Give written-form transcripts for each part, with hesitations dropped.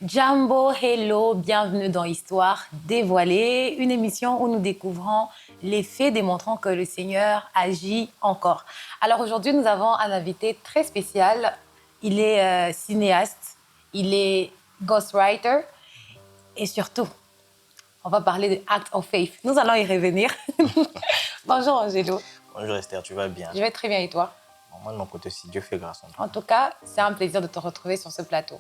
Jambo, hello, bienvenue dans Histoire dévoilée, une émission où nous découvrons les faits démontrant que le Seigneur agit encore. Alors aujourd'hui, nous avons un invité très spécial. Il est cinéaste, il est ghostwriter et surtout, on va parler de Act of Faith. Nous allons y revenir. Bonjour Angelo. Bonjour Esther, tu vas bien? Je vais très bien et toi? Moi de mon côté aussi, Dieu fait grâce. En tout cas, c'est un plaisir de te retrouver sur ce plateau.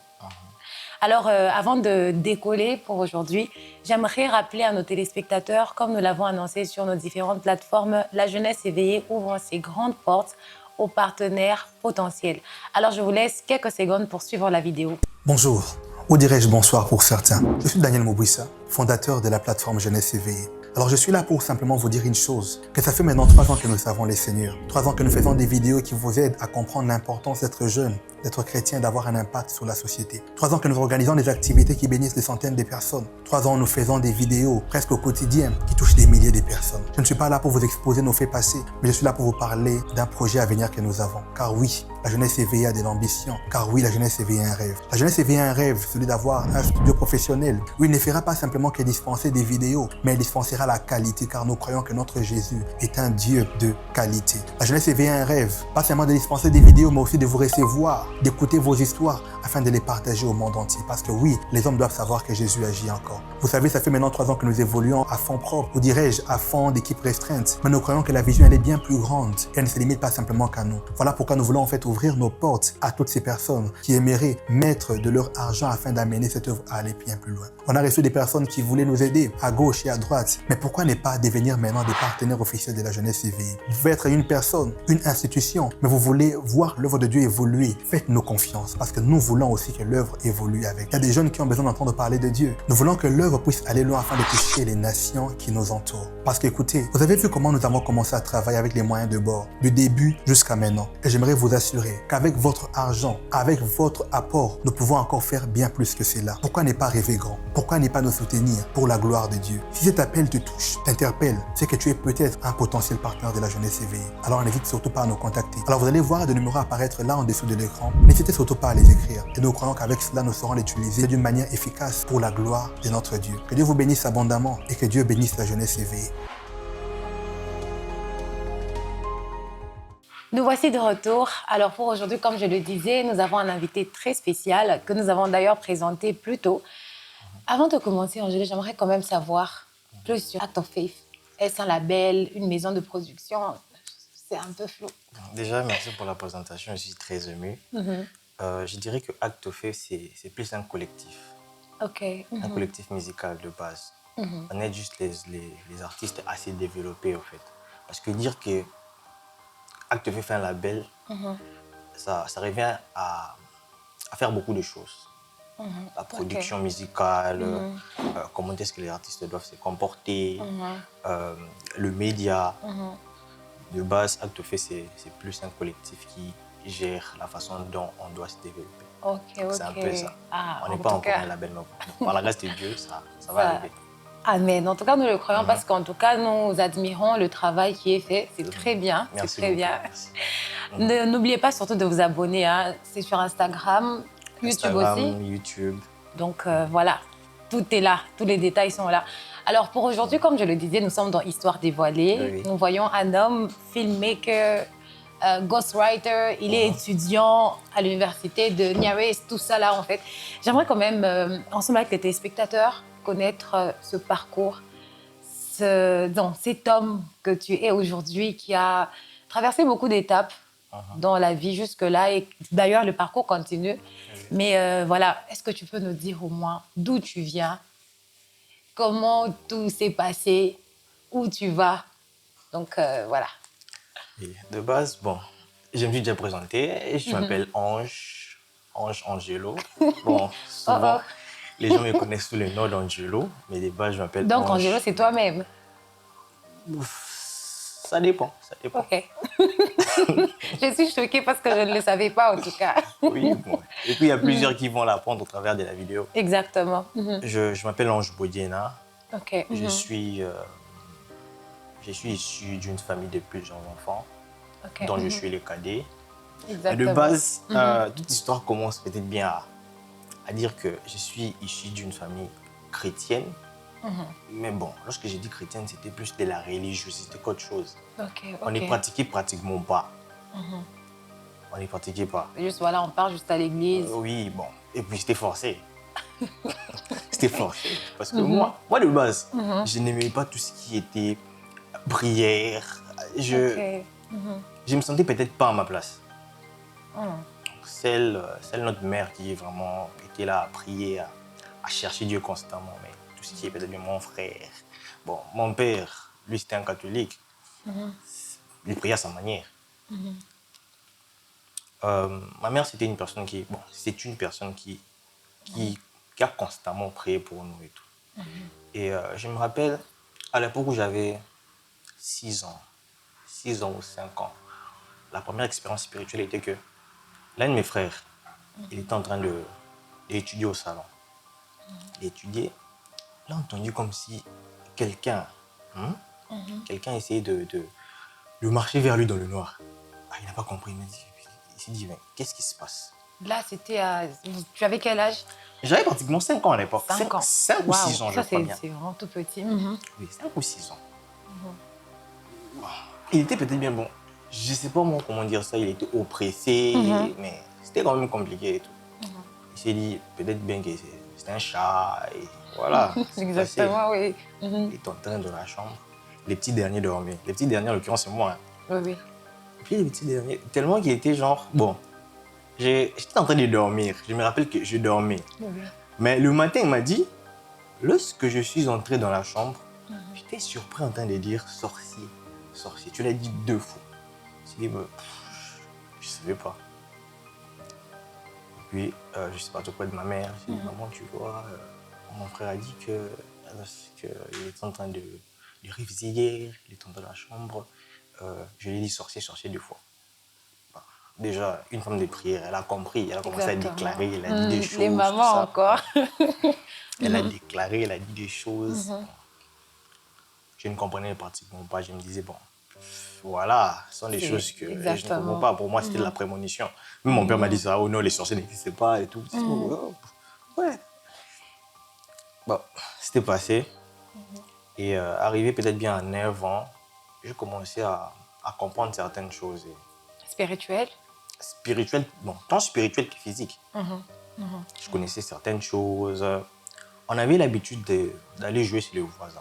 Alors, avant de décoller pour aujourd'hui, j'aimerais rappeler à nos téléspectateurs, comme nous l'avons annoncé sur nos différentes plateformes, la jeunesse éveillée ouvre ses grandes portes aux partenaires potentiels. Alors, je vous laisse quelques secondes pour suivre la vidéo. Bonjour, ou dirais-je bonsoir pour certains. Je suis Daniel Mobouissa, fondateur de la plateforme Jeunesse éveillée. Alors je suis là pour simplement vous dire une chose, que ça fait maintenant 3 ans que nous servons les Seigneurs. 3 ans que nous faisons des vidéos qui vous aident à comprendre l'importance d'être jeune, d'être chrétien, d'avoir un impact sur la société. 3 ans que nous organisons des activités qui bénissent des centaines de personnes. 3 ans où nous faisons des vidéos presque au quotidien qui touchent des milliers de personnes. Je ne suis pas là pour vous exposer nos faits passés, mais je suis là pour vous parler d'un projet à venir que nous avons. Car oui, la jeunesse éveillée a de l'ambition. Car oui, la jeunesse éveillée a un rêve. La jeunesse éveillée a un rêve, celui d'avoir un studio professionnel où il ne fera pas simplement que dispenser des vidéos, mais il dispensera la qualité, car nous croyons que notre Jésus est un Dieu de qualité. La jeunesse éveillée a un rêve, pas seulement de dispenser des vidéos, mais aussi de vous recevoir, d'écouter vos histoires afin de les partager au monde entier. Parce que oui, les hommes doivent savoir que Jésus agit encore. Vous savez, ça fait maintenant 3 ans que nous évoluons à fond propre, ou dirais-je, à fond d'équipe restreinte. Mais nous croyons que la vision, elle est bien plus grande. Elle ne se limite pas simplement qu'à nous. Voilà pourquoi nous voulons en fait ouvrir nos portes à toutes ces personnes qui aimeraient mettre de leur argent afin d'amener cette œuvre à aller bien plus loin. On a reçu des personnes qui voulaient nous aider à gauche et à droite. Mais pourquoi ne pas devenir maintenant des partenaires officiels de la jeunesse éveillée? Vous pouvez être une personne, une institution, mais vous voulez voir l'œuvre de Dieu évoluer. Faites-nous confiance parce que nous voulons aussi que l'œuvre évolue avec. Il y a des jeunes qui ont besoin d'entendre parler de Dieu. Nous voulons que l'œuvre puisse aller loin afin de toucher les nations qui nous entourent. Parce que écoutez, vous avez vu comment nous avons commencé à travailler avec les moyens de bord, du début jusqu'à maintenant. Et j'aimerais vous assurer qu'avec votre argent, avec votre apport, nous pouvons encore faire bien plus que cela. Pourquoi ne pas rêver grand? Pourquoi ne pas nous soutenir pour la gloire de Dieu? Si cet appel te touche, t'interpelle, c'est que tu es peut-être un potentiel partenaire de la jeunesse éveillée. Alors n'hésite surtout pas à nous contacter. Alors vous allez voir des numéros apparaître là en dessous de l'écran. N'hésitez surtout pas à les écrire. Et nous croyons qu'avec cela, nous saurons l'utiliser d'une manière efficace pour la gloire de notre Dieu. Que Dieu vous bénisse abondamment et que Dieu bénisse la jeunesse éveillée. Nous voici de retour. Alors pour aujourd'hui, comme je le disais, nous avons un invité très spécial que nous avons d'ailleurs présenté plus tôt. Avant de commencer, Angèle, j'aimerais quand même savoir plus sur Act of Faith. Est-ce un label, une maison de production? C'est un peu flou. Déjà, merci pour la présentation, je suis très ému. Je dirais que Act of Faith, c'est plus un collectif. Ok. Un collectif musical de base. On est juste les artistes assez développés, en fait. Parce que dire que Act of Faith fait un label, ça revient à faire beaucoup de choses. La production musicale, comment est-ce que les artistes doivent se comporter, le média. De base, Act of Faith, c'est plus un collectif qui gère la façon dont on doit se développer. Ok. C'est un peu ça. Ah, on n'est pas encore un label, mais par la grâce de Dieu, ça va arriver. Amen. En tout cas, nous le croyons parce qu'en tout cas, nous admirons le travail qui est fait. C'est très bien. Merci c'est très beaucoup, bien. N'oubliez pas surtout de vous abonner. Hein. C'est sur Instagram, YouTube aussi. YouTube. Donc voilà, tout est là. Tous les détails sont là. Alors pour aujourd'hui, comme je le disais, nous sommes dans Histoire dévoilée. Oui. Nous voyons un homme, filmmaker, ghostwriter. Il est étudiant à l'université de Niaouz, tout ça là en fait. J'aimerais quand même, ensemble avec les téléspectateurs, connaître ce parcours, cet homme que tu es aujourd'hui, qui a traversé beaucoup d'étapes dans la vie jusque-là. Et d'ailleurs, le parcours continue. Mais voilà, est-ce que tu peux nous dire au moins d'où tu viens, comment tout s'est passé, où tu vas? Donc voilà. Et de base, bon, je me suis déjà présenté. Je m'appelle Ange Angelo. Bon, souvent, les gens me connaissent sous le nom d'Angelo, mais de base, je m'appelle Ange. Donc Angelo, c'est toi-même? Ça dépend. Ok. Je suis choquée parce que je ne le savais pas, en tout cas. Oui, bon. Et puis, il y a plusieurs qui vont l'apprendre au travers de la vidéo. Exactement. Je m'appelle Ange Bodiena. Ok. Je suis issu d'une famille de plusieurs enfants, dont je suis le cadet. Exactement. Et de base, toute l'histoire commence peut-être bien à à dire que je suis issu d'une famille chrétienne. Mais bon, lorsque j'ai dit chrétienne, c'était plus de la religiosité qu'autre chose. On ne pratiquait pratiquement pas. On ne pratiquait pas. Juste voilà, on part juste à l'église. Oui, bon. Et puis c'était forcé. C'était forcé. Parce que moi de base, je n'aimais pas tout ce qui était prière. Je me sentais peut-être pas à ma place. Celle notre mère qui est vraiment était là à prier, à chercher Dieu constamment. Mais tout ce qui est peut-être mon frère. Bon, mon père, lui, c'était un catholique. Il priait à sa manière. Ma mère, c'était une personne qui... Bon, c'est une personne qui a constamment prié pour nous et tout. Et je me rappelle, à l'époque où j'avais 6 ans ou 5 ans, la première expérience spirituelle était que l'un de mes frères, il était en train d'étudier au salon. Il étudiait, il a entendu comme si quelqu'un essayait de marcher vers lui dans le noir. Ah, il n'a pas compris, il s'est dit, mais qu'est-ce qui se passe? Là, c'était tu avais quel âge? J'avais pratiquement 5 ans à l'époque. 5 ans. 5 ou 6 ans, je crois bien. C'est vraiment tout petit. Oui, 5 ou 6 ans. Il était peut-être bien bon. Je ne sais pas moi comment dire ça, il était oppressé, mais c'était quand même compliqué et tout. Il s'est dit peut-être bien que c'était un chat et voilà. Exactement, oui. Il est en train de la chambre. Les petits derniers dormaient. Les petits derniers, en l'occurrence, c'est moi. Oui. Et puis les petits derniers, tellement qu'il était genre, bon, j'étais en train de dormir. Je me rappelle que je dormais. Mais le matin, il m'a dit, lorsque je suis entré dans la chambre, j'étais surpris en train de dire sorcier, sorcier. Tu l'as dit 2 fois. Je me je ne savais pas. Et puis, je suis parti auprès de ma mère. J'ai dit, maman, tu vois, mon frère a dit qu'il est en train de réviser hier, il est entré dans la chambre. Je lui ai dit sorcier, sorcier 2 fois. Déjà, une femme de prière, elle a compris, elle a commencé à déclarer, elle a dit des choses. Les mamans encore. Elle a déclaré, elle a dit des choses. Je ne comprenais pratiquement pas. Je me disais, bon, voilà, ce sont des choses que je ne comprends pas. Pour moi, c'était de la prémonition. Même mon père m'a dit ça, oh non, les sorciers n'existaient pas et tout. Ouais. Bon, c'était passé. Et arrivé peut-être bien à 9 ans, j'ai commencé à comprendre certaines choses. Spirituelles? Spirituelles, bon, tant spirituelles que physiques. Je connaissais certaines choses. On avait l'habitude d'aller jouer chez les voisins.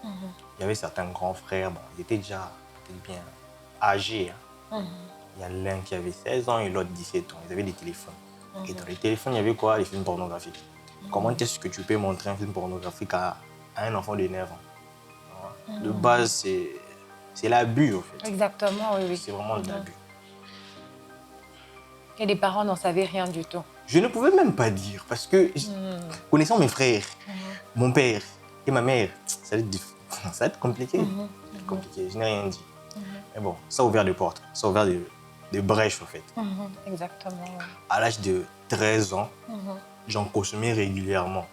Il y avait certains grands frères, bon, ils étaient déjà peut-être bien âgés. Il y a l'un qui avait 16 ans et l'autre 17 ans. Ils avaient des téléphones. Et dans les téléphones, il y avait quoi? Les films pornographiques. Comment est-ce que tu peux montrer un film pornographique à un enfant de 9 ans? De base, c'est l'abus, en fait. Exactement, oui. C'est vraiment de l'abus. Et les parents n'en savaient rien du tout. Je ne pouvais même pas dire, parce que, connaissant mes frères, mon père et ma mère, ça va être compliqué. Compliqué, je n'ai rien dit. Mais bon, ça a ouvert des portes, ça a ouvert des brèches, en fait. Exactement. À l'âge de 13 ans, j'en consommais régulièrement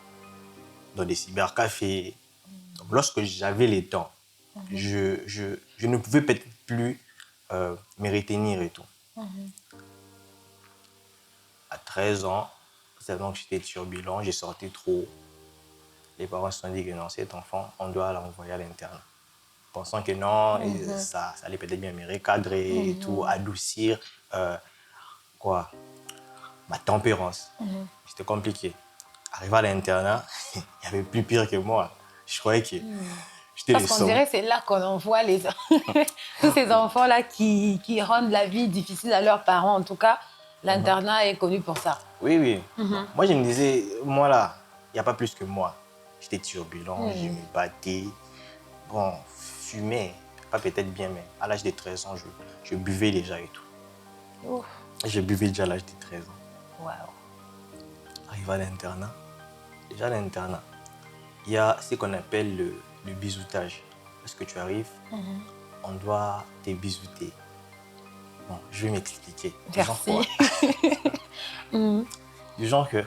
dans des cybercafés. Donc, lorsque j'avais les temps, je ne pouvais peut-être plus me retenir et tout. À 13 ans, seulement que j'étais turbulent, j'ai sorti trop. Les parents se sont dit que non, cet enfant, on doit l'envoyer à l'internat. Pensant que non, ça allait peut-être bien me recadrer et tout, adoucir ma tempérance. C'était compliqué. Arrivé à l'internat, il n'y avait plus pire que moi. Je croyais que j'étais le seul. Parce qu'on dirait que c'est là qu'on envoie tous ces enfants-là qui rendent la vie difficile à leurs parents. En tout cas, l'internat est connu pour ça. Oui. Moi, je me disais, moi là, il n'y a pas plus que moi. J'étais turbulent, je me battais. Bon, fumais, pas peut-être bien, mais à l'âge de 13 ans, je buvais déjà et tout. Je buvais déjà à l'âge de 13 ans. Waouh. Arrivé à l'internat, déjà à l'internat, il y a ce qu'on appelle le bisoutage. Lorsque tu arrives, on doit te bisouter. Bon, je vais m'expliquer. Merci. Du genre que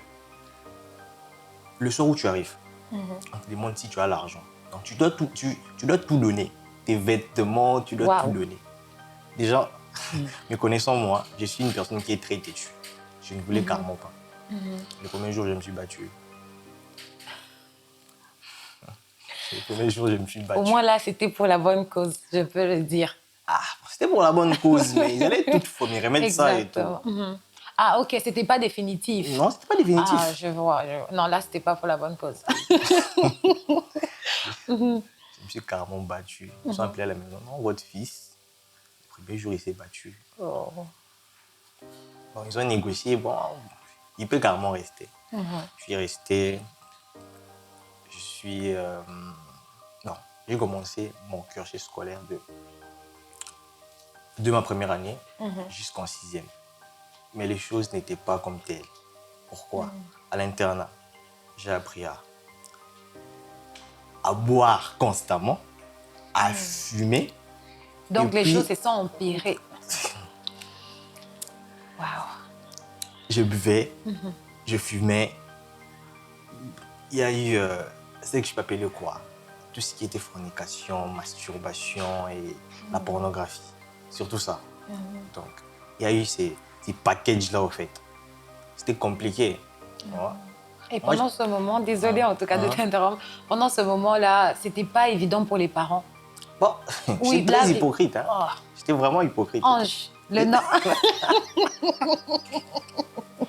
le soir où tu arrives, on te demande si tu as l'argent. Donc tu dois tout donner. Tes vêtements, tu dois tout donner. Déjà, me connaissant moi, je suis une personne qui est très têtue. Je ne voulais carrément pas. Le premier jour, je me suis battu. Le premier jour, je me suis battu. Au moins là, c'était pour la bonne cause, je peux le dire. Ah, c'était pour la bonne cause, mais ils allaient tout me remettre ça et tout. Exactement. Ah, ok, c'était pas définitif. Non, c'était pas définitif. Ah, je vois. Non, là, c'était pas pour la bonne cause. Je me suis carrément battu. Ils sont appelés à la maison. Non, votre fils, le premier jour, il s'est battu. Oh. Bon, ils ont négocié. Bon, il peut carrément rester. Je suis resté. Je suis... non, j'ai commencé mon cursus scolaire de ma première année jusqu'en 6e. Mais les choses n'étaient pas comme telles. Pourquoi? À l'internat, j'ai appris à boire constamment, à fumer. Donc, Et les puis, choses se sont empirées. Waouh. je buvais, je fumais. Il y a eu ce que je peux appeler quoi? Tout ce qui était fornication, masturbation et la pornographie. Surtout ça. Donc, il y a eu ces packages-là, au fait. C'était compliqué. Ouais. Et pendant ce moment, désolée en tout cas de t'interrompre, pendant ce moment-là, c'était pas évident pour les parents. Bon, Oui, j'étais là, très hypocrite. Hein. Oh, J'étais vraiment hypocrite. Ange, le nom.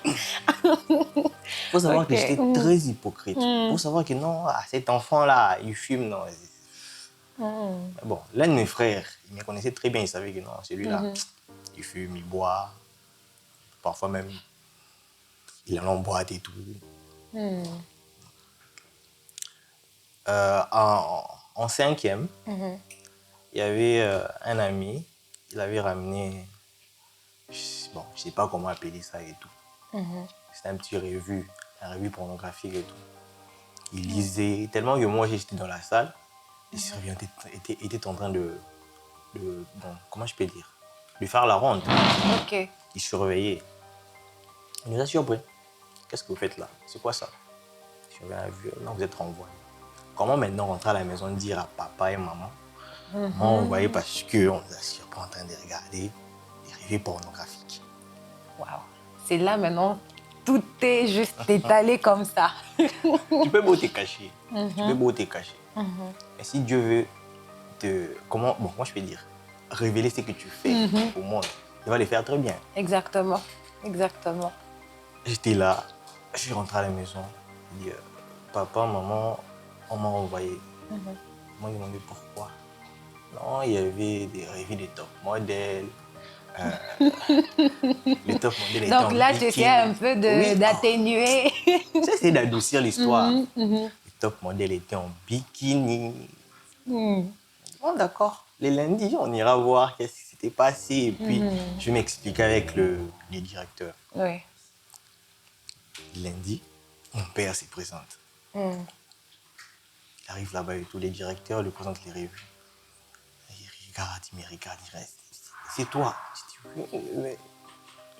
Il faut savoir que Ok. j'étais très hypocrite. Il faut savoir que non, cet enfant-là, il fume, non. Mais bon, l'un de mes frères, il me connaissait très bien, il savait que non, celui-là, il fume, il boit. Parfois même, il en boîte et tout. En 5e, il y avait un ami, il avait ramené, bon, je ne sais pas comment appeler ça et tout. C'était un petit un revue pornographique et tout. Il lisait, tellement que moi j'étais dans la salle, les surveillants étaient en train de bon, comment je peux dire, de faire la ronde. Ok. Il surveillait. Il nous a surpris. Qu'est-ce que vous faites là? C'est quoi ça? Je suis vu, non, vous êtes renvoyé. Comment maintenant rentrer à la maison dire à papa et maman, m'ont envoyé parce qu'on nous a surpris en train de regarder des revues pornographiques. Waouh. C'est là maintenant, tout est juste étalé comme ça. Tu peux beau te cacher. Tu peux beau te cacher. Mais si Dieu veut comment, bon, moi je peux dire, révéler ce que tu fais au monde, il va le faire très bien. Exactement. Exactement. J'étais là, je suis rentré à la maison. Je dis, papa, maman, on m'a envoyé. Ils m'ont demandé pourquoi. Non, il y avait des revues de top modèles. Les top modèles étaient en Donc là, tu bikini. essayais un peu Oui, d'atténuer. j'ai essayé d'adoucir l'histoire. Les top modèles étaient en bikini. Bon, d'accord. Les lundis, on ira voir qu'est-ce qui s'était passé. Et puis, je vais m'expliquer avec le directeur. Oui. Lundi, mon père se présente. Il arrive là-bas et tous les directeurs lui présentent les revues. Il regarde, il reste. C'est toi. Je dis, oui, mais...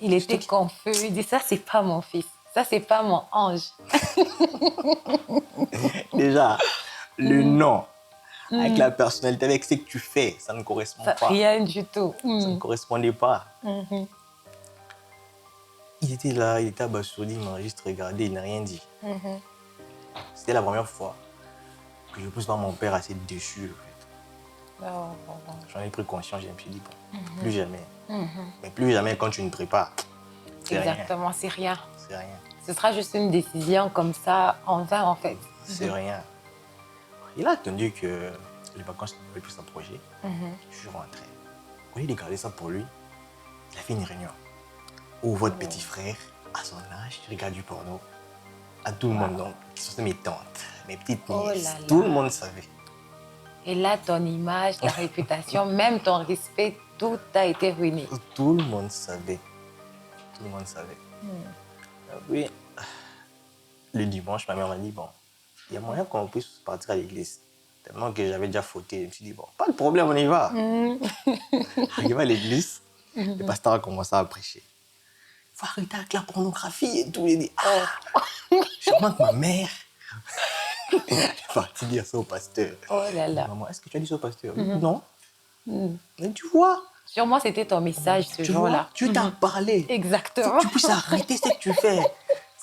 Il était confus. Il dit, ça, c'est pas mon fils. Ça, c'est pas mon ange. Déjà, le nom, avec la personnalité, avec ce que tu fais, ça ne correspond pas. Rien du tout. Ça ne correspondait pas. Il était là, il était abasourdi, il m'a juste regardé, il n'a rien dit. C'était la première fois que je pousse voir mon père assez déçu. En fait. J'en ai pris conscience, je me suis dit, bon, plus jamais. Mais plus jamais quand tu ne prépares. Exactement, c'est rien. C'est rien. Ce sera juste une décision comme ça, en vain, en fait. C'est rien. Il a attendu que les vacances ne puissent s'approcher. Je suis rentré. Au lieu de garder ça pour lui, il a fait une réunion où votre petit frère, à son âge, regarde du porno. À tout le monde, donc, qui sont mes tantes, mes petites nièces. Tout le monde savait. Et là, ton image, ta réputation, même ton respect, tout a été ruiné. Tout le monde savait. Tout le monde savait. Oui. Le dimanche, ma mère m'a dit, bon, il y a moyen qu'on puisse partir à l'église. Tellement que j'avais déjà fauté. Je me suis dit, bon, pas de problème, on y va. Arrivé à l'église, le pasteur a commencé à prêcher. Il faut arrêter avec la pornographie et tout. Il dit, je manque ma mère. Il est parti dire ça au pasteur. Oh là là. Maman, est-ce que tu as dit ça au pasteur? Non. Mais tu vois. Sûrement, c'était ton message ce jour-là. Tu t'en parlais. Exactement. Tu puisses arrêter ce que tu fais.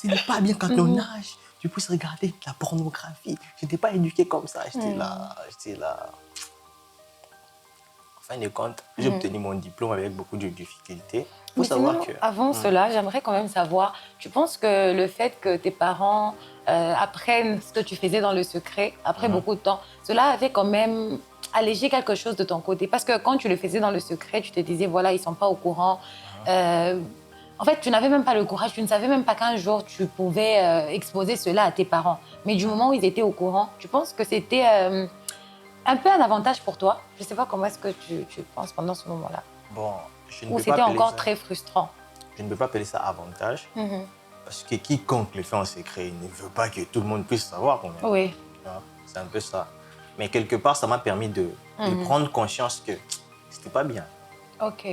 ce n'est pas bien quand on nage. Tu puisses regarder de la pornographie. Je n'étais pas éduqué comme ça. J'étais là. En fin de compte, j'ai obtenu mon diplôme avec beaucoup de difficultés. Il faut savoir sinon, que... avant cela, j'aimerais quand même savoir, tu penses que le fait que tes parents apprennent ce que tu faisais dans le secret, après beaucoup de temps, cela avait quand même allégé quelque chose de ton côté? Parce que quand tu le faisais dans le secret, tu te disais, voilà, ils ne sont pas au courant. En fait, tu n'avais même pas le courage, tu ne savais même pas qu'un jour, tu pouvais exposer cela à tes parents. Mais du moment où ils étaient au courant, tu penses que c'était un peu un avantage pour toi? Je ne sais pas comment est-ce que tu penses pendant ce moment-là. Bon, je ne Ou peux pas c'était appeler encore ça... très frustrant? Je ne peux pas appeler ça avantage. Parce que quiconque le fait en secret, il ne veut pas que tout le monde puisse savoir quand même. Oui. C'est un peu ça. Mais quelque part, ça m'a permis de prendre conscience que c'était pas bien. Ok.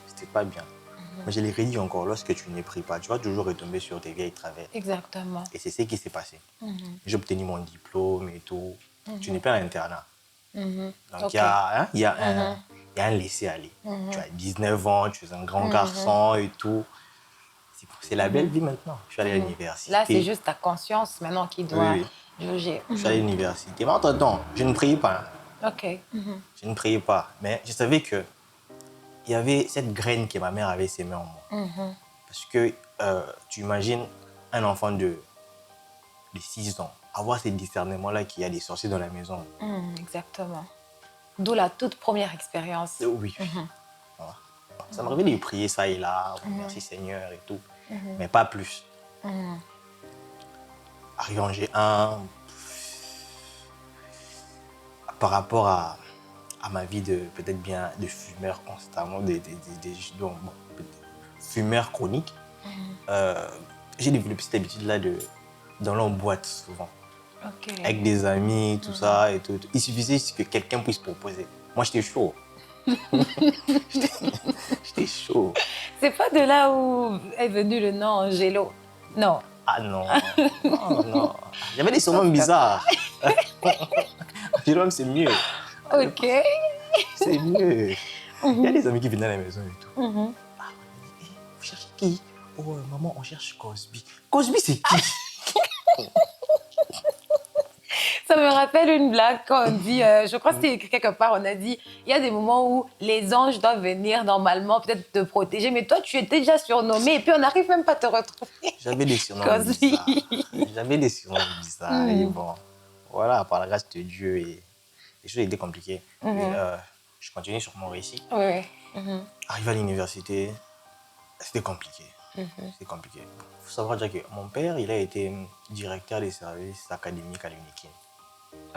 C'était pas bien. Mais je l'ai redit encore, lorsque tu n'y pries pas, tu vas toujours retomber sur tes vieilles travers. Exactement. Et c'est ce qui s'est passé. J'ai obtenu mon diplôme et tout. Tu n'es pas à l'internat. Donc il y a un laisser-aller. Tu as 19 ans, tu es un grand garçon et tout. C'est la belle vie maintenant. Je suis allé à l'université. Là, c'est juste ta conscience maintenant qui doit juger. Je suis allé à l'université. Mais entre-temps, je ne priais pas. Ok. Je ne priais pas. Mais je savais que il y avait cette graine que ma mère avait sémée en moi. Parce que tu imagines un enfant de 6 ans avoir ces discernements-là qu'il y a des sorciers dans la maison. Exactement. D'où la toute première expérience. Oui. Voilà. Ça m'arrivait de prier ça et là, merci Seigneur et tout. Mais pas plus. Arrivé en G1, par rapport à ma vie de peut-être bien de fumeur constamment, fumeur chronique, j'ai développé cette habitude-là d'aller en boîte souvent. Avec des amis, tout ça et tout. Il suffisait que quelqu'un puisse proposer. Moi, j'étais chaud. J'étais chaud. C'est pas de là où est venu le nom Angelo? Non. Ah non, non. Il y avait des surnoms bizarres. Angelo, c'est mieux. Ok. C'est mieux. Il y a des amis qui venaient à la maison et tout. Ah, vous cherchez qui? Oh, maman, on cherche Cosby. Cosby, c'est qui? Ça me rappelle une blague quand on dit, je crois que c'était quelque part, on a dit, il y a des moments où les anges doivent venir normalement peut-être te protéger, mais toi, tu étais déjà surnommé et puis on n'arrive même pas à te retrouver. J'avais des surnoms Cosby. bizarres. J'avais des surnoms bizarres. Et bon, voilà, par la grâce de Dieu, et les choses étaient compliquées. Et, je continue sur mon récit. Oui. Arrivé à l'université, c'était compliqué. C'était compliqué. Il faut savoir déjà que mon père, il a été directeur des services académiques à l'UNIKIN.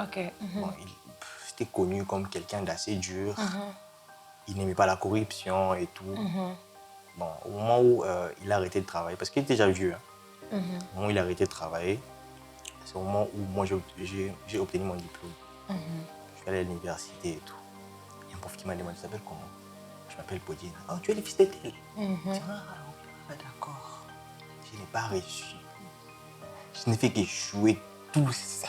Ok. Bon, c'était connu comme quelqu'un d'assez dur. Il n'aimait pas la corruption et tout. Bon, au moment où il a arrêté de travailler, parce qu'il était déjà vieux, au moment où il a arrêté de travailler, c'est au moment où moi j'ai obtenu mon diplôme. Je suis allé à l'université et tout. Il y a un prof qui m'a demandé, tu t'appelles comment? Je m'appelle Podine. Oh, tu es le fils de tel? Ah, d'accord. Je n'ai pas réussi. Je n'ai fait qu'échouer tous.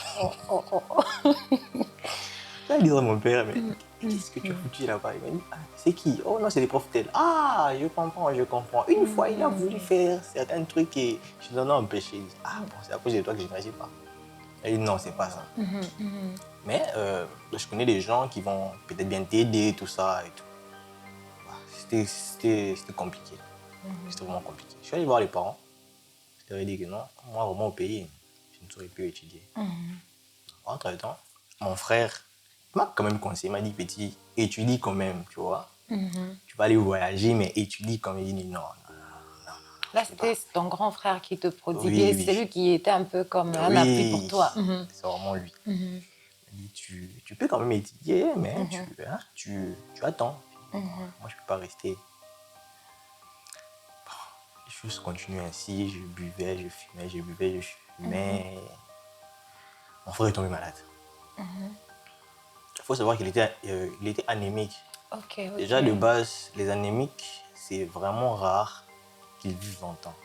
J'ai dit à mon père, mais qu'est-ce que tu as foutu là-bas? Il m'a dit, ah, c'est qui? Oh non, c'est des profs tels. Ah, je comprends, je comprends. Une fois, il a voulu faire certains trucs et je l'en ai empêché. Il dit, ah bon, c'est à cause de toi que je n'agis pas. Il dit, non, c'est pas ça. Mais je connais des gens qui vont peut-être bien t'aider, tout ça et tout. C'était compliqué. C'était vraiment compliqué. Je suis allé voir les parents. Je leur ai dit que non, moi, vraiment au pays, je ne saurais plus étudier. Entre-temps, mon frère m'a quand même conseillé, m'a dit, petit, étudie quand même, tu vois. Tu vas aller voyager, mais étudie quand même. Il dit, non. Là, c'était ton grand frère qui te prodiguait. Oui. C'est lui qui était un peu comme un appui pour toi. C'est vraiment lui. Il dit, tu peux quand même étudier, mais tu attends. Moi, je ne peux pas rester. Les choses continuaient ainsi. Je buvais, je fumais, je buvais, je fumais. Mon frère est tombé malade. Il faut savoir qu'il était anémique. Déjà, de base, les anémiques, c'est vraiment rare qu'ils vivent longtemps.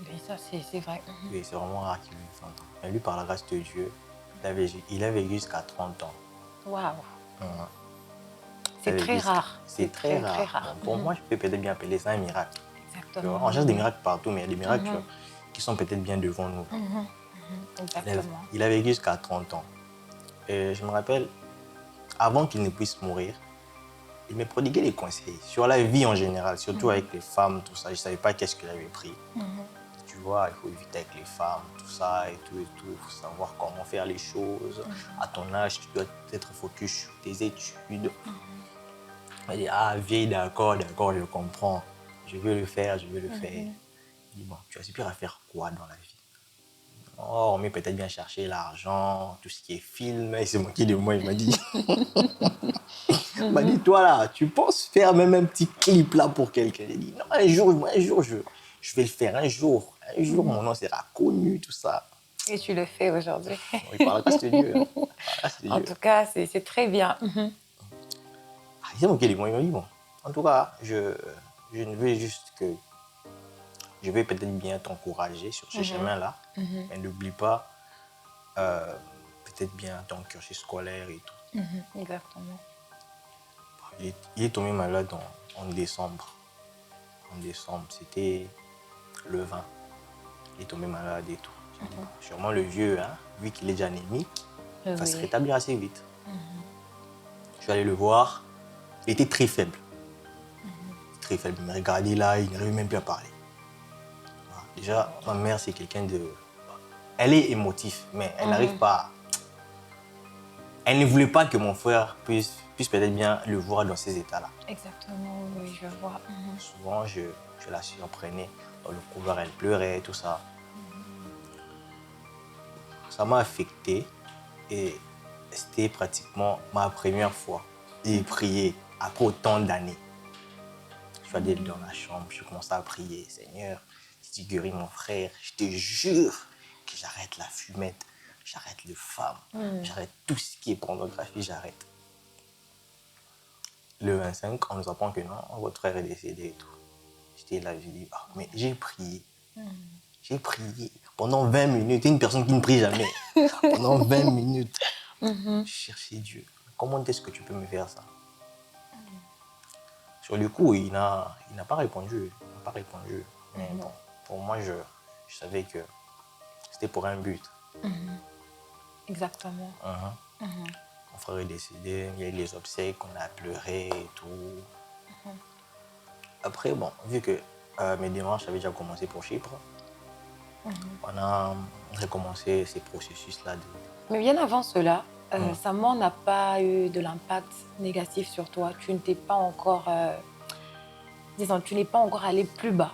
Oui, ça, c'est vrai. Oui, c'est vraiment rare qu'ils vivent longtemps. Mais lui, par la grâce de Dieu, il a vécu jusqu'à 30 ans. Waouh! C'est très rare. C'est très rare. Bon, pour moi, je peux peut-être bien appeler ça un miracle. Exactement. On cherche des miracles partout, mais il y a des miracles qui sont peut-être bien devant nous. Exactement. Il a vécu jusqu'à 30 ans. Et je me rappelle, avant qu'il ne puisse mourir, il me prodiguait des conseils sur la vie en général, surtout avec les femmes, tout ça. Je ne savais pas qu'est-ce qu'il avait pris. Tu vois, il faut éviter avec les femmes, tout ça et tout. Il faut savoir comment faire les choses. À ton âge, tu dois être focus sur tes études. Il m'a dit, ah, vieille, d'accord, je comprends. Je veux le faire. Il dit, bon, tu aspires à faire quoi dans la vie? Oh, mais peut-être bien chercher l'argent, tout ce qui est film. Il s'est moqué de moi, il m'a dit. Il m'a dit, toi là, tu penses faire même un petit clip là pour quelqu'un? J'ai dit, non, un jour, je vais le faire. Un jour, mon nom sera connu, tout ça. Et tu le fais aujourd'hui. Il parle à grâce de Dieu. En tout cas, c'est très bien. Il s'est moqué de moi, il m'a dit, bon, en tout cas, je ne veux juste que je vais peut-être bien t'encourager sur ce chemin-là, mais n'oublie pas peut-être bien ton cursus scolaire et tout. Exactement. Il est tombé malade en décembre. En décembre, c'était le 20. Il est tombé malade et tout. J'ai dit, bon, sûrement le vieux, hein, vu qu'il est déjà anémique, va se rétablir assez vite. Je suis allé le voir. Il était très faible. Très faible. Il me regardait là, il n'arrivait même plus à parler. Déjà, ma mère, c'est quelqu'un de... Elle est émotive, mais elle n'arrive pas... Elle ne voulait pas que mon frère puisse peut-être bien le voir dans ces états-là. Exactement, oui, je vois. Souvent, je la surprenais dans le couloir, elle pleurait, tout ça. Ça m'a affecté et c'était pratiquement ma première fois. J'ai prié après autant d'années. Je suis allé dans la chambre, je commençais à prier. Seigneur, si tu guéris mon frère, je te jure que j'arrête la fumette, j'arrête les femmes, j'arrête tout ce qui est pornographie, j'arrête. Le 25, on nous apprend que non, votre frère est décédé et tout. J'étais là, j'ai dit, ah, mais j'ai prié. J'ai prié pendant 20 minutes. Une personne qui ne prie jamais. Pendant 20 minutes. Je cherchais Dieu. Comment est-ce que tu peux me faire ça? Sur le coup, il n'a pas répondu. Il n'a pas répondu. Mais bon, pour moi, je savais que c'était pour un but. Exactement. Mon frère est décédé, il y a eu les obsèques, on a pleuré et tout. Après, bon, vu que mes démarches avaient déjà commencé pour Chypre, on a recommencé ces processus-là. Mais bien avant cela, sa mort n'a pas eu de l'impact négatif sur toi. Tu ne t'es pas encore, disons, tu n'es pas encore allé plus bas.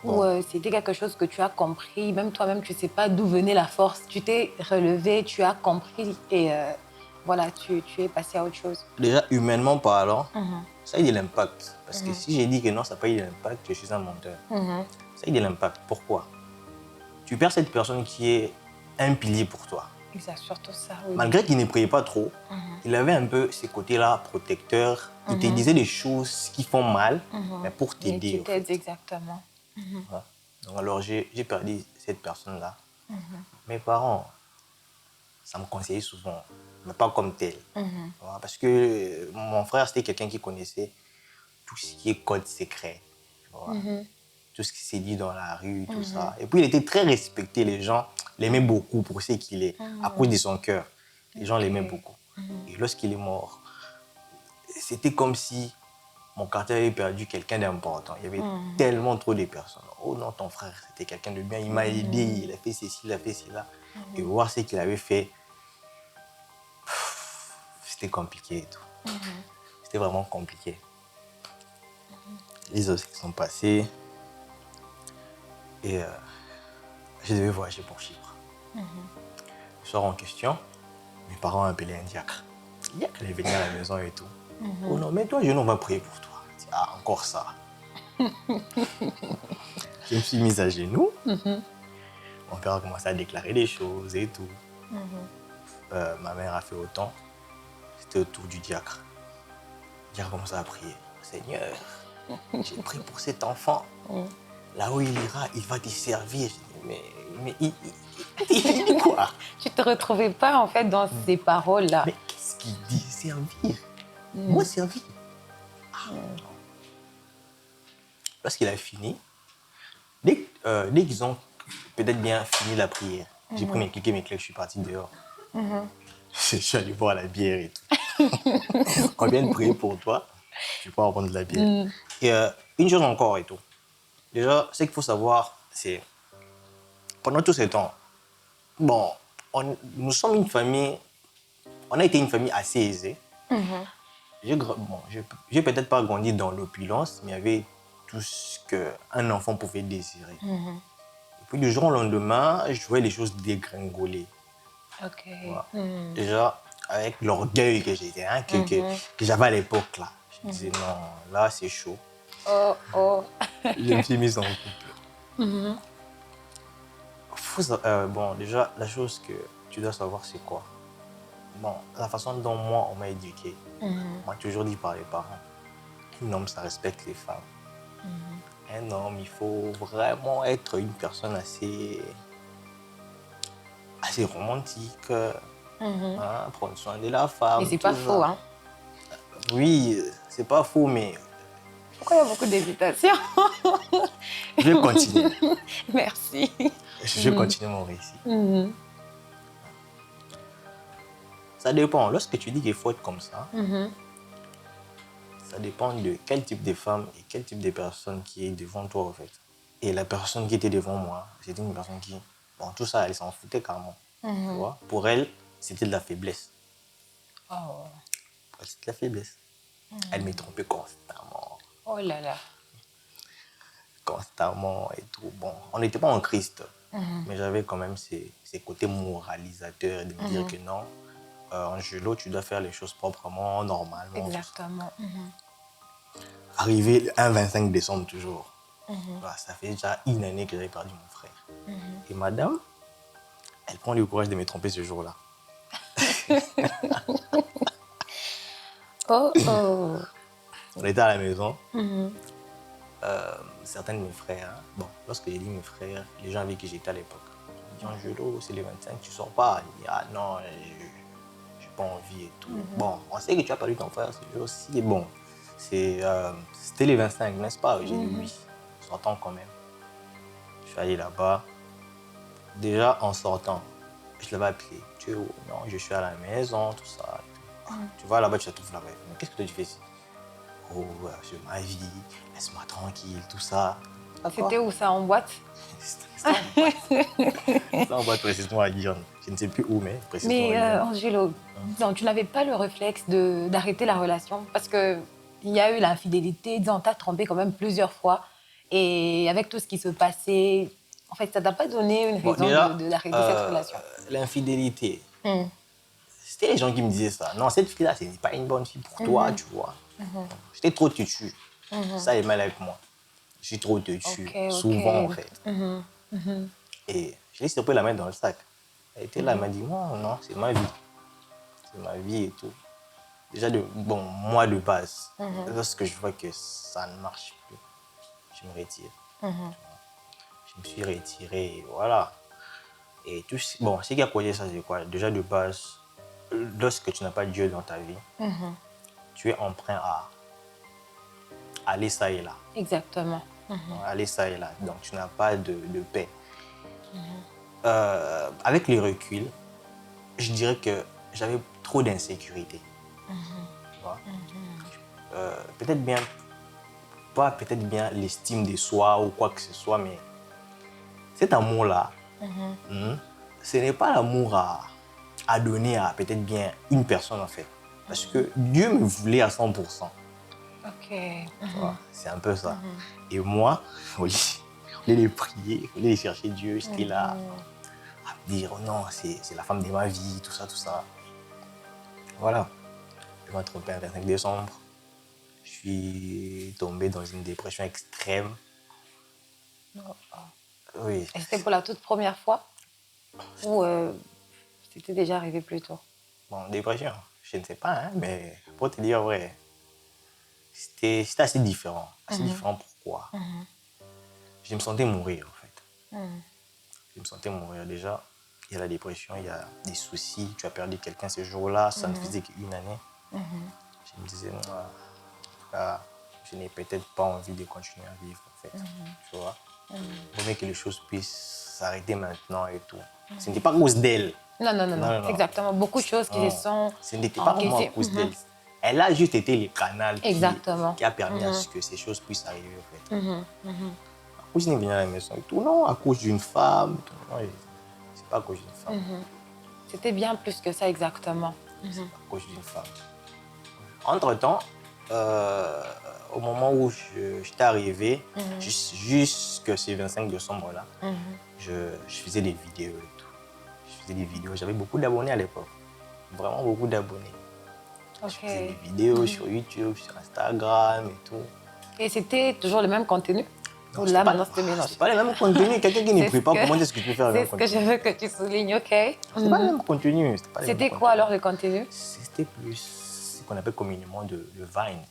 Ou c'était quelque chose que tu as compris, même toi-même, tu ne sais pas d'où venait la force. Tu t'es relevé, tu as compris et voilà, tu es passé à autre chose. Déjà, humainement parlant, ça a eu de l'impact. Parce que si j'ai dit que non, ça n'a pas eu de l'impact, je suis un menteur. Ça a eu de l'impact. Pourquoi? Tu perds cette personne qui est un pilier pour toi. C'est surtout ça, oui. Malgré qu'il ne priait pas trop, il avait un peu ces côtés-là protecteurs. Il te disait des choses qui font mal, mais pour t'aider. Tu t'aides exactement. Ouais. Donc alors, j'ai perdu cette personne-là. Mes parents, ça me conseillait souvent, mais pas comme tel. Voilà, parce que mon frère, c'était quelqu'un qui connaissait tout ce qui est code secret. Voilà. Tout ce qui s'est dit dans la rue, tout ça. Et puis, il était très respecté. Les gens l'aimaient beaucoup pour ce qu'il est, à cause de son cœur. Les gens l'aimaient beaucoup. Et lorsqu'il est mort, c'était comme si mon quartier avait perdu quelqu'un d'important. Il y avait tellement trop de personnes. Oh non, ton frère, c'était quelqu'un de bien. Il m'a aidé, il a fait ceci, il a fait cela. Et voir ce qu'il avait fait, c'était compliqué et tout. C'était vraiment compliqué. Les autres qui sont passés. Et je devais voyager pour Chypre. Le soir en question, mes parents ont appelé un diacre. Le diacre est venu à la maison et tout. Oh non, mais toi, je on va prier pour toi. Je dis, ah, encore ça. Je me suis mise à genoux. Mon père a commencé à déclarer des choses et tout. Ma mère a fait autant. C'était au tour du diacre. Le diacre a commencé à prier. Seigneur, j'ai prié pour cet enfant. Là où il ira, il va te servir. Je dis, mais il dit quoi? Tu ne te retrouvais pas en fait dans ces paroles-là. Mais qu'est-ce qu'il dit? Servir? Moi, servir? Ah, non. Lorsqu'il a fini, dès qu'ils ont peut-être bien fini la prière. J'ai pris mes cliquets, mes clés, je suis parti dehors. Je suis allé boire la bière et tout. On vient de prier pour toi, tu peux prendre de la bière. Et une chose encore et tout. Déjà, ce qu'il faut savoir, c'est pendant tout ce temps, bon, nous sommes une famille, on a été une famille assez aisée. J'ai peut-être pas grandi dans l'opulence, mais il y avait tout ce qu'un enfant pouvait désirer. Et puis du jour au lendemain, je voyais les choses dégringoler. Ok. Voilà. Déjà, avec l'orgueil que j'étais, hein, que j'avais à l'époque, là, je disais non, là c'est chaud. Oh. Je me suis mise en couple. Bon, déjà, la chose que tu dois savoir, c'est quoi? Bon, la façon dont moi, on m'a éduqué, on m'a toujours dit par les parents, un homme, ça respecte les femmes. Un homme, il faut vraiment être une personne assez romantique, hein, prendre soin de la femme. Et c'est pas faux, hein? Oui, c'est pas faux, mais Pourquoi il y a beaucoup d'hésitation? je vais continuer. Merci. Je vais continuer mon récit. Ça dépend. Lorsque tu dis qu'il faut être comme ça, ça dépend de quel type de femme et quel type de personne qui est devant toi, en fait. Et la personne qui était devant moi, c'était une personne qui... Bon, tout ça, elle s'en foutait carrément. Tu vois? Pour elle, c'était de la faiblesse. Oh. Pour elle, c'était de la faiblesse. Elle me trompait constamment. Oh là là. Constamment et tout. Bon, on n'était pas en Christ, mais j'avais quand même ces côtés moralisateurs de me dire que non, Angelo, tu dois faire les choses proprement, normalement. Exactement. Arrivé un 25 décembre toujours, bah, ça fait déjà une année que j'avais perdu mon frère. Et madame, elle prend le courage de me tromper ce jour-là. Oh. On était à la maison. Certains de mes frères, hein, bon, lorsque j'ai dit mes frères, les gens avec qui j'étais à l'époque, ils ont dit Angelo, c'est les 25, tu sors pas. Il dit, ah non, j'ai pas envie et tout. Bon, on sait que tu as perdu ton frère ce jour aussi. Bon, c'était les 25, n'est-ce pas? J'ai dit oui, sortons quand même. Je suis allé là-bas. Déjà en sortant, je l'avais appelé. Tu es où? Non, je suis à la maison, tout ça. Tu vas là-bas, tu te trouves là-bas. Mais qu'est-ce que tu fais ici? Oh, c'est ma vie, laisse-moi tranquille, tout ça. C'était où ça, en boîte? C'était en boîte précisément à Lyon. Je ne sais plus où, mais précisément Mais à Lyon. Angelo, disons, tu n'avais pas le réflexe d'arrêter la relation parce qu'il y a eu l'infidélité, disons, t'as trompé quand même plusieurs fois. Et avec tout ce qui se passait, en fait, ça t'a pas donné une raison Déjà, d'arrêter cette relation. L'infidélité, c'était les gens qui me disaient ça. Non, cette fille-là, ce n'est pas une bonne fille pour toi, tu vois. J'étais trop têtu. Ça est mal avec moi. Je suis trop têtu, souvent en fait. Et je laissé un peu la main dans le sac. Elle était là, elle m'a dit, non, non, c'est ma vie. C'est ma vie et tout. Déjà, bon, moi de base, lorsque je vois que ça ne marche plus, je me retire. Je me suis retiré, et voilà. Et tout, bon, ce qui a causé ça, c'est quoi? Déjà de base, lorsque tu n'as pas Dieu dans ta vie, tu es emprunt à aller ça et là. Exactement. Aller ça et là. Donc, tu n'as pas de paix. Avec le recul, je dirais que j'avais trop d'insécurité. Tu vois? Peut-être bien, pas peut-être bien l'estime de soi ou quoi que ce soit, mais cet amour-là, ce n'est pas l'amour à donner à peut-être bien une personne en fait. Parce que Dieu me voulait à 100%. Ok. C'est un peu ça. Et moi, au lieu de prier, au lieu de chercher Dieu, j'étais là à me dire oh non, c'est la femme de ma vie, tout ça, tout ça. Voilà. Je m'ai trompé le 25 décembre. Je suis tombé dans une dépression extrême. Oui. Et c'était pour la toute première fois? Ou c'était déjà arrivé plus tôt? Bon, dépression, je ne sais pas, hein, mais pour te dire vrai, c'était assez différent. Assez différent pourquoi? Je me sentais mourir en fait. Je me sentais mourir déjà. Il y a la dépression, il y a des soucis. Tu as perdu quelqu'un ce jour-là, ça ne faisait qu'une année. Je me disais, moi, je n'ai peut-être pas envie de continuer à vivre en fait. Tu vois? Il vaut mieux que les choses puissent s'arrêter maintenant et tout. Ce n'était pas à cause d'elle. Non, non, non, non, exactement. Beaucoup de choses qui Non, se sont ce n'était pas vraiment à encaissées. cause d'elle. Elle a juste été le canal Exactement. qui a permis à ce que ces choses puissent arriver, en fait. À cause d'une venue à la maison et tout, non, à cause d'une femme. Non, c'est pas à cause d'une femme. C'était bien plus que ça, exactement. C'est pas à cause d'une femme. Entre-temps, au moment où j'étais arrivé, jusque ce 25 décembre-là, je faisais des vidéos et tout. Je faisais des vidéos. J'avais beaucoup d'abonnés à l'époque. Vraiment beaucoup d'abonnés. Ok. Je faisais des vidéos sur YouTube, sur Instagram et tout. Et c'était toujours le même contenu? Non, Ou c'était là, pas- maintenant, c'était mélange? C'est pas le même contenu. Quelqu'un qui ne prie pas, comment est-ce que tu peux faire le C'est même ce que contenu? je veux que tu soulignes, ok? C'est pas le même contenu. C'était quoi alors le contenu? C'était plus ce qu'on appelle communément le Vine.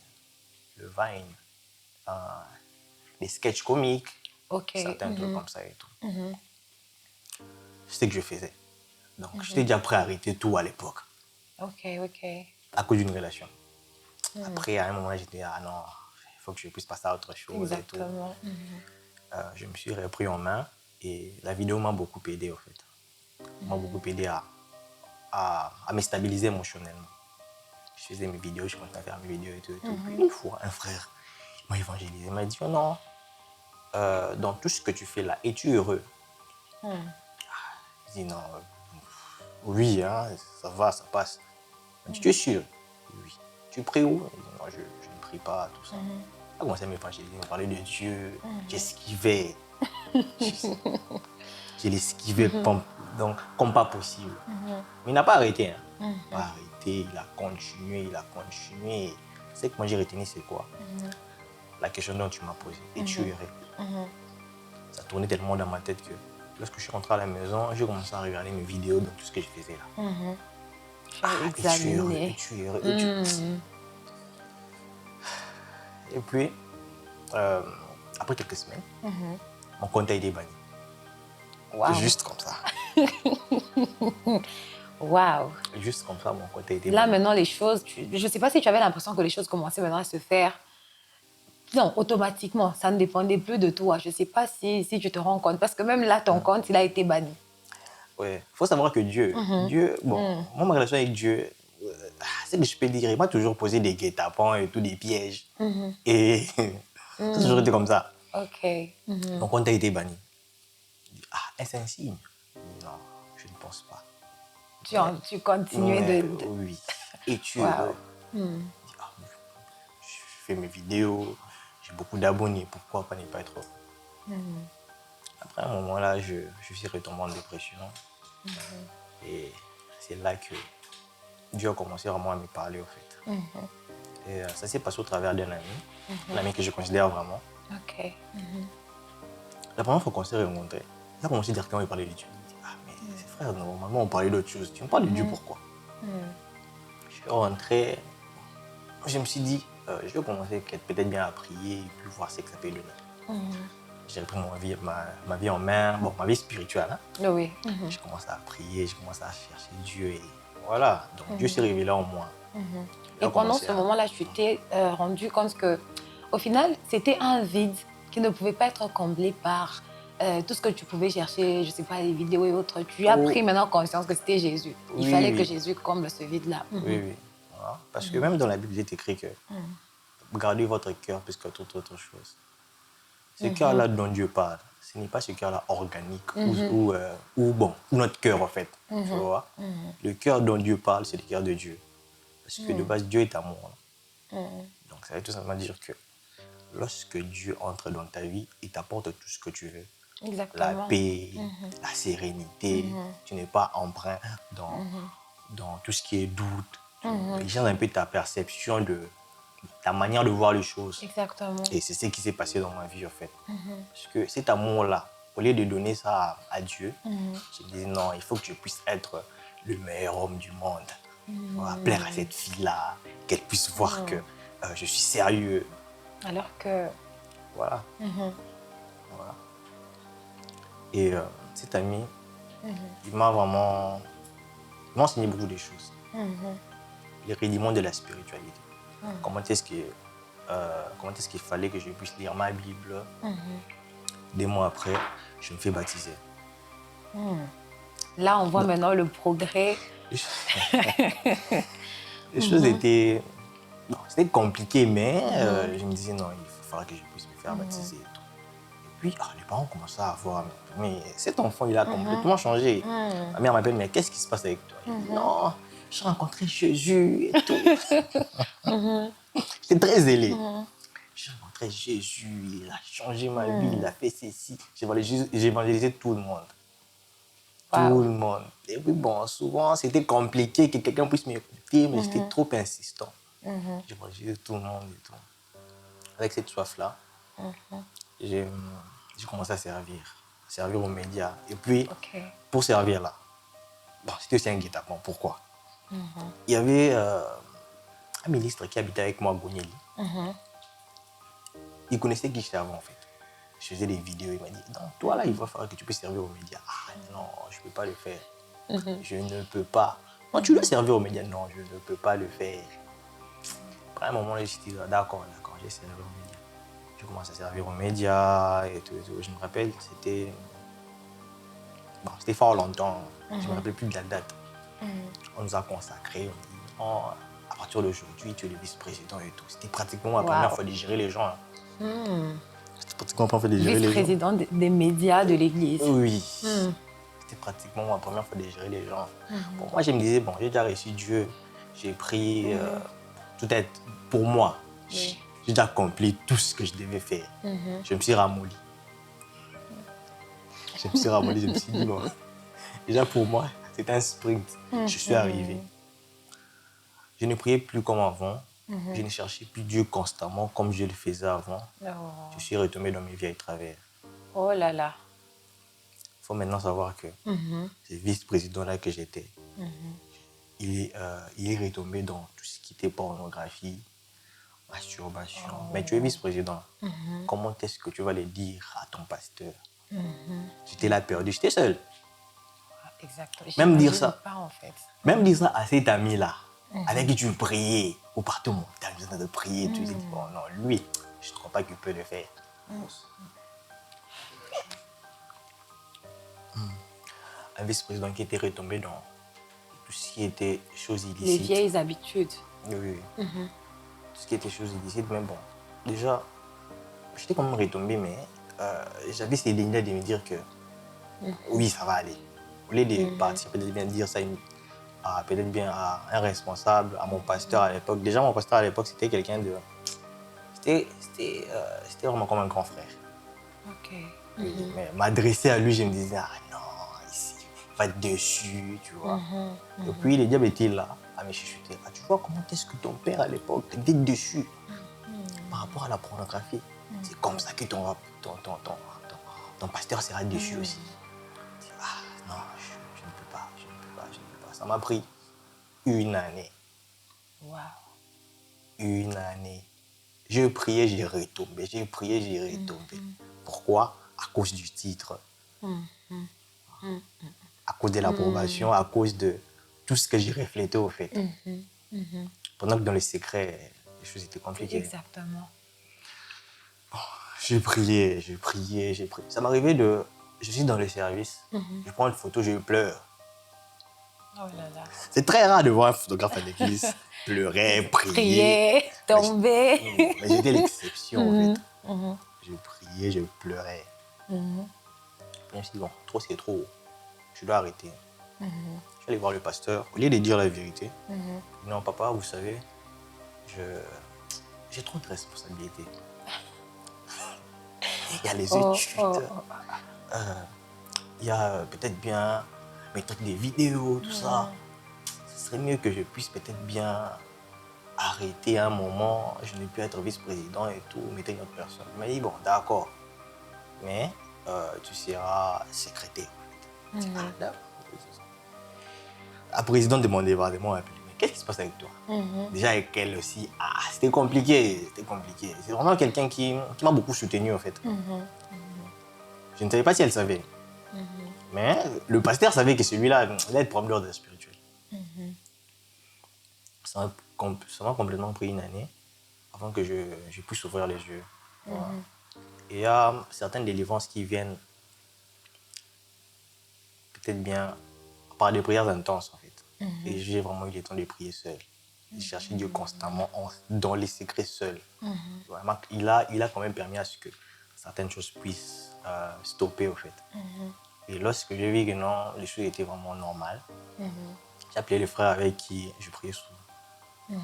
Le Vine. Les sketchs comiques. Ok. Certains trucs comme ça et tout. C'est ce que je faisais. Donc, j'étais déjà prêt à arrêter tout à l'époque, Ok, ok. à cause d'une relation. Après, à un moment, j'étais ah non, il faut que je puisse passer à autre chose et tout. Exactement. Je me suis repris en main et la vidéo m'a beaucoup aidé, en fait. M'a beaucoup aidé à me stabiliser émotionnellement. Je faisais mes vidéos, je continuais à faire mes vidéos et tout. Et tout. Puis une fois, un frère m'a évangélisé, il m'a dit, oh non, dans tout ce que tu fais là, es-tu heureux? Je dis non, oui, hein, ça va, ça passe. Il m'a dit, tu es sûr? Oui. Tu pries où? Je dis, non, je ne prie pas, tout ça. Il a commencé à m'évangéliser, il me parlait de Dieu, j'esquivais. Je l'esquivais comme pas possible. Mais il n'a pas arrêté. Hein. Il n'a pas arrêté, il a continué, il a continué. C'est que moi j'ai retenu, c'est quoi? La question dont tu m'as posée. Et tu heureux? Ça tournait tellement dans ma tête que lorsque je suis rentré à la maison, j'ai commencé à regarder mes vidéos de tout ce que je faisais là. Examiner. Et tu heureux, Et puis, après quelques semaines, mon compte a été banni. Wow. Juste comme ça. Wow. Juste comme ça, mon compte a été Là, banni. maintenant, les choses, je ne sais pas si tu avais l'impression que les choses commençaient maintenant à se faire. Non, automatiquement, ça ne dépendait plus de toi. Je ne sais pas si tu te rends compte. Parce que même là, ton compte, il a été banni. Ouais, il faut savoir que Dieu, moi, ma relation avec Dieu, c'est que je peux dire, il m'a toujours posé des guet-apens et tout, des pièges. Et ça a toujours été comme ça. Ok. Mon compte a été banni. Je dis, est-ce un signe? Non, je ne pense pas. Tu continuais Mais, de... Oui. Et tu Wow. je fais mes vidéos, j'ai beaucoup d'abonnés, pourquoi pas ne pas être heureux? Après un moment là, je suis retombé en dépression. Et c'est là que Dieu a commencé vraiment à me parler, au fait. Et ça s'est passé au travers d'un ami, un ami que je considère vraiment. Ok. La première fois qu'on s'est rencontrés, il a commencé directement à me parler de Dieu. Il dit, mais frère, normalement on parlait d'autre chose. Tu me parles de Dieu, pourquoi? Je suis rentré, je me suis dit, je vais commencer peut-être bien à prier et puis voir ce que ça peut donner. J'ai repris ma vie en main, bon, ma vie spirituelle. Hein. Oui. J'ai commencé à prier, j'ai commencé à chercher Dieu et voilà. Donc Dieu s'est révélé en moi. Et pendant ce moment-là, tu t'es rendu compte que, au final, c'était un vide qui ne pouvait pas être comblé par tout ce que tu pouvais chercher, je ne sais pas, les vidéos et autres. Tu as pris maintenant conscience que c'était Jésus. Il fallait que Jésus comble ce vide-là. Oui, oui. Voilà. Parce que même dans la Bible, il est écrit que gardez votre cœur plus que toute autre chose. Ce cœur-là dont Dieu parle, ce n'est pas ce cœur-là organique ou notre cœur, en fait. Tu vois? Le cœur dont Dieu parle, c'est le cœur de Dieu. Parce que de base, Dieu est amour. Donc, ça veut tout simplement dire que lorsque Dieu entre dans ta vie, il t'apporte tout ce que tu veux. Exactement. La paix, la sérénité. Tu n'es pas empreint dans tout ce qui est doute. Il change un peu ta perception de ta manière de voir les choses. Exactement. Et c'est ce qui s'est passé dans ma vie, en fait. Parce que cet amour-là, au lieu de donner ça à Dieu, je me disais non, il faut que je puisse être le meilleur homme du monde. Voilà, plaire à cette fille-là, qu'elle puisse voir que je suis sérieux. Alors que... Voilà. Voilà. Et cet ami, il m'a vraiment... Il m'a enseigné beaucoup de choses. Les rudiments de la spiritualité. Comment est-ce qu'il fallait que je puisse lire ma Bible, Des mois après, je me fais baptiser. Là, on voit maintenant le progrès. Les choses étaient... Non, c'était compliqué, mais je me disais, non, il va falloir que je puisse me faire baptiser et tout. Et puis, les parents commençaient à voir, mais cet enfant, il a complètement changé. Ma mère m'appelle, mais qu'est-ce qui se passe avec toi? Je dis, non, j'ai rencontré Jésus et tout. J'étais très zélé. J'ai rencontré Jésus, il a changé ma vie, il a fait ceci. J'ai évangélisé tout le monde. Wow. Tout le monde. Et puis bon, souvent, c'était compliqué que quelqu'un puisse m'écouter, mais j'étais trop insistant. J'ai évangélisé tout le monde et tout. Avec cette soif-là, j'ai commencé à servir aux médias. Et puis, pour servir là, bon, c'était aussi un guet-apens. Pourquoi? Il y avait un ministre qui habitait avec moi à Gonyeli. Il connaissait qui j'étais avant, en fait. Je faisais des vidéos, il m'a dit, non, toi là, il va falloir que tu puisses servir aux médias. Ah non, je ne peux pas le faire. Je ne peux pas. Non, tu dois servir aux médias. Non, je ne peux pas le faire. Après un moment, je dit, d'accord, j'ai servi aux médias. Je commence à servir aux médias et tout. Je me rappelle, c'était fort longtemps. Je ne me rappelle plus de la date. On nous a consacrés. On dit, non, à partir d'aujourd'hui, tu es le vice-président et tout. C'était pratiquement la première fois de gérer les gens. C'était pratiquement la première fois de gérer les gens. Vice-président des médias de l'Église. Oui. C'était pratiquement ma première fois de gérer les gens. Bon, moi, je me disais, bon, j'ai déjà reçu Dieu. J'ai pris tout être pour moi. J'ai déjà accompli tout ce que je devais faire. Je me suis ramolli. Je me suis dit, bon, déjà pour moi, c'était un sprint. Je suis arrivé. Je ne priais plus comme avant. Je ne cherchais plus Dieu constamment comme je le faisais avant. Je suis retombé dans mes vieilles travers. Oh là là. Il faut maintenant savoir que ce vice-président-là que j'étais, il est retombé dans tout ce qui était pornographie, masturbation. Mais tu es vice-président. Comment est-ce que tu vas le dire à ton pasteur? J'étais là perdu, j'étais seul. Exactement. Même dire ça, pas, en fait. même dire ça à cet ami-là, avec qui tu priais, ou partout, tu as besoin de prier, tu dis, bon non, lui, je ne crois pas qu'il peut le faire. Un vice-président qui était retombé dans tout ce qui était choses illicites. Les vieilles habitudes. Oui. Tout ce qui était choses illicites, mais bon, déjà, j'étais quand même retombé, mais j'avais ces lignes-là de me dire que oui, ça va aller. Au lieu de partir, peut-être bien dire ça peut-être bien à un responsable, à mon pasteur à l'époque. Déjà, mon pasteur à l'époque, c'était quelqu'un de... C'était vraiment comme un grand frère. Oui, mais m'adresser à lui, je me disais, ah non, ici, il va être dessus, tu vois. Et puis, le diable était là, à me chuchoter. Ah, tu vois comment est-ce que ton père, à l'époque, était dessus par rapport à la pornographie. C'est comme ça que ton pasteur sera dessus aussi. Je dis, ah non, je ne peux pas. Ça m'a pris une année. Wow. Une année. Je priais, j'ai retombé. Pourquoi? À cause du titre. À cause de l'approbation, à cause de tout ce que j'ai reflété au fait. Pendant que dans le secret, les choses étaient compliquées. Exactement. J'ai prié. Ça m'arrivait je suis dans le service, je prends une photo, je pleure. Oh là là. C'est très rare de voir un photographe à l'église pleurer, prier. Tomber. Mais j'étais l'exception, en fait. Je priais, je pleurais. Puis je me suis dit, bon, trop c'est trop. Je dois arrêter. Je suis allé voir le pasteur. Au lieu de dire la vérité, non, papa, vous savez, j'ai trop de responsabilités. Il y a les études. Il y a peut-être bien mes trucs des vidéos, tout ça. Ce serait mieux que je puisse peut-être bien arrêter un moment. Je n'ai plus être vice-président et tout, mettre une autre personne. Il m'a dit, bon, d'accord. Mais tu seras secrétaire. La présidente de mon département m'a appelé. Mais qu'est-ce qui se passe avec toi? Déjà avec elle aussi. Ah, c'était compliqué. C'est vraiment quelqu'un qui m'a beaucoup soutenu, en fait. Je ne savais pas si elle savait. Mais le pasteur savait que celui-là, il allait être problème d'ordre spirituel. Ça m'a complètement pris une année avant que je puisse ouvrir les yeux. Et il y a certaines délivrances qui viennent peut-être bien par des prières intenses, en fait. Et j'ai vraiment eu le temps de prier seul. De chercher Dieu constamment dans les secrets seuls. Vraiment, il a quand même permis à ce que certaines choses puissent stopper, au fait. Et lorsque j'ai vu que non, les choses étaient vraiment normales, j'ai appelé le frère avec qui je priais souvent.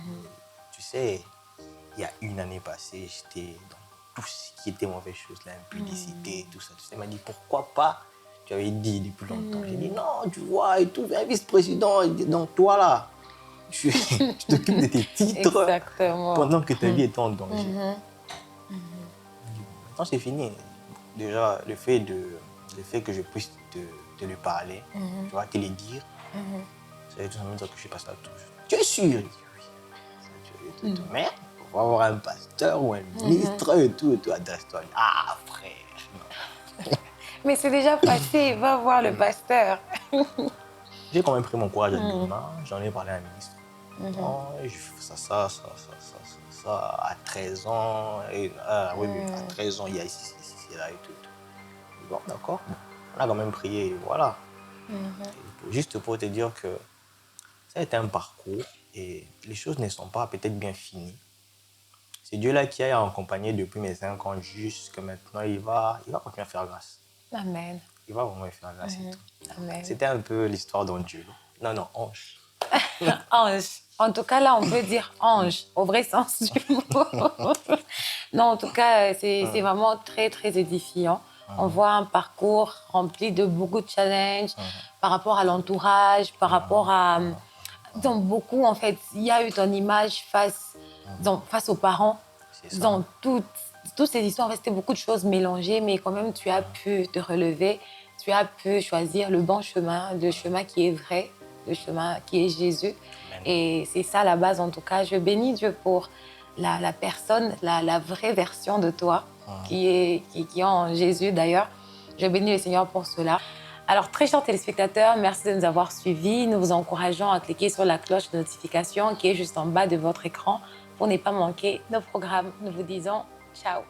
Tu sais, il y a une année passée, j'étais dans tout ce qui était mauvaise chose, l'impudicité, tout ça. Tu sais, il m'a dit, pourquoi pas? Tu avais dit depuis longtemps. J'ai dit, non, tu vois, et tout, un vice-président, donc toi là, tu t'occupes de tes titres. Exactement. Pendant que ta vie est en danger. Maintenant, c'est fini. Déjà, le fait que je puisse te lui parler, tu vois, te le dire, ça veut tout simplement dire que je suis passé à touche. Tu es sûr? Il dit oui. Mais, on va avoir un pasteur ou un ministre et tout, adresse-toi. Ah, frère. Non. Mais c'est déjà passé, va voir le pasteur. J'ai quand même pris mon courage à deux mains, j'en ai parlé à un ministre. Non, je fais ça à 13 ans. Et, oui, à 13 ans, il y a ici, là et tout. Bon, d'accord. On a quand même prié, et voilà. Juste pour te dire que ça a été un parcours et les choses ne sont pas peut-être bien finies. C'est Dieu-là qui a accompagné depuis mes 5 ans jusqu'à maintenant. Il va continuer à faire grâce. Amen. Il va vraiment faire grâce et tout. Amen. C'était un peu l'histoire d'un Dieu. Non, ange. Ange. En tout cas, là, on peut dire ange, au vrai sens du mot. Non, en tout cas, c'est vraiment très, très édifiant. On voit un parcours rempli de beaucoup de challenges par rapport à l'entourage, par rapport à... Donc, beaucoup, en fait, il y a eu ton image face aux parents. Dans toutes ces histoires, en fait, c'était beaucoup de choses mélangées, mais quand même, tu as pu te relever. Tu as pu choisir le bon chemin, le chemin qui est vrai, le chemin qui est Jésus. Et c'est ça la base, en tout cas. Je bénis Dieu pour la personne, la vraie version de toi, qui est en Jésus d'ailleurs. Je bénis le Seigneur pour cela. Alors, très chers téléspectateurs, merci de nous avoir suivis. Nous vous encourageons à cliquer sur la cloche de notification qui est juste en bas de votre écran pour ne pas manquer nos programmes. Nous vous disons ciao.